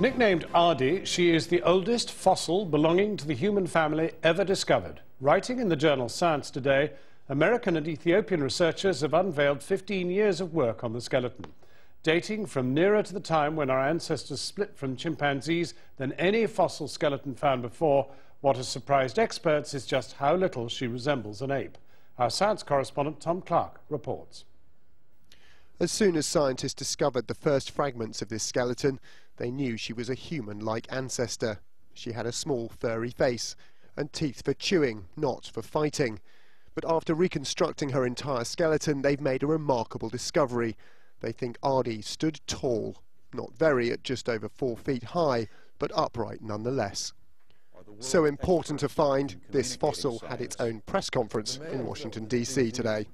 Nicknamed Ardi, she is the oldest fossil belonging to the human family ever discovered. Writing in the journal Science today, American and Ethiopian researchers have unveiled 15 years of work on the skeleton, dating from nearer to the time when our ancestors split from chimpanzees than any fossil skeleton found before. What has surprised experts is just how little she resembles an ape. Our science correspondent Tom Clark reports. As soon as scientists discovered the first fragments of this skeleton, they knew she was a human-like ancestor. She had a small, furry face and teeth for chewing, not for fighting. But after reconstructing her entire skeleton, they've made a remarkable discovery. They think Ardi stood tall, not very at just over 4 feet high, but upright nonetheless. So important to find, this fossil had its own press conference in Washington, D.C. today.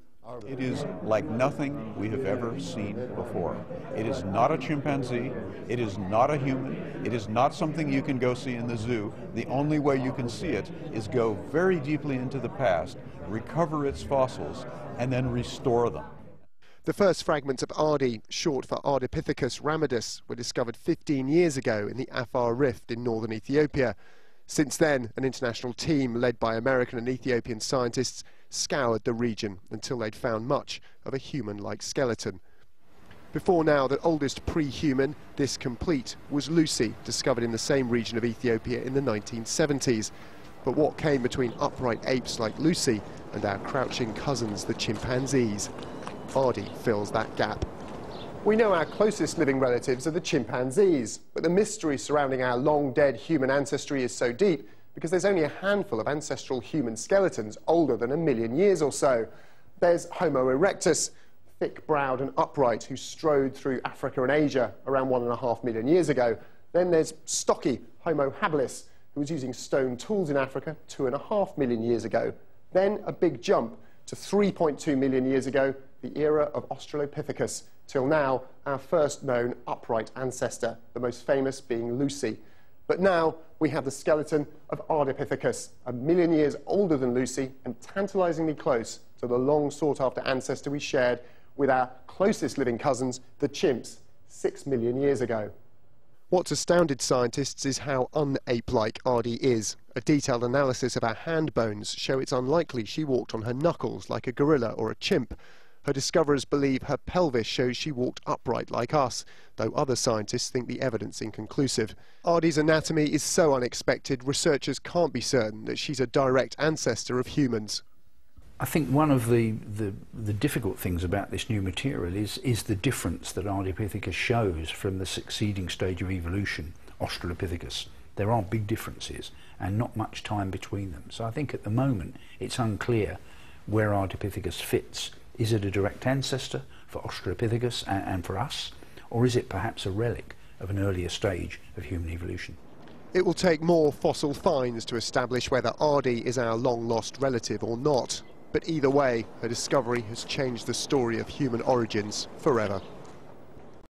It is like nothing we have ever seen before. It is not a chimpanzee, it is not a human, it is not something you can go see in the zoo. The only way you can see it is go very deeply into the past, recover its fossils, and then restore them. The first fragments of Ardi, short for Ardipithecus ramidus, were discovered 15 years ago in the Afar Rift in northern Ethiopia. Since then, an international team led by American and Ethiopian scientists scoured the region until they'd found much of a human-like skeleton. Before now, the oldest pre-human, this complete, was Lucy, discovered in the same region of Ethiopia in the 1970s. But what came between upright apes like Lucy and our crouching cousins, the chimpanzees? Ardi fills that gap. We know our closest living relatives are the chimpanzees, but the mystery surrounding our long-dead human ancestry is so deep because there's only a handful of ancestral human skeletons older than 1 million years or so. There's Homo erectus, thick-browed and upright, who strode through Africa and Asia around 1.5 million years ago. Then there's stocky Homo habilis, who was using stone tools in Africa 2.5 million years ago. Then a big jump to 3.2 million years ago, the era of Australopithecus, till now our first known upright ancestor, the most famous being Lucy. But now we have the skeleton of Ardipithecus, 1 million years older than Lucy and tantalizingly close to the long sought-after ancestor we shared with our closest living cousins, the chimps, 6 million years ago. What's astounded scientists is how un-ape-like Ardi is. A detailed analysis of her hand bones show it's unlikely she walked on her knuckles like a gorilla or a chimp. Her discoverers believe her pelvis shows she walked upright like us, though other scientists think the evidence inconclusive. Ardi's anatomy is so unexpected, researchers can't be certain that she's a direct ancestor of humans. I think one of the difficult things about this new material is the difference that Ardipithecus shows from the succeeding stage of evolution, Australopithecus. There are big differences and not much time between them. So I think at the moment it's unclear where Ardipithecus fits. Is it a direct ancestor for Australopithecus and for us, or is it perhaps a relic of an earlier stage of human evolution? It will take more fossil finds to establish whether Ardi is our long-lost relative or not. But either way, her discovery has changed the story of human origins forever.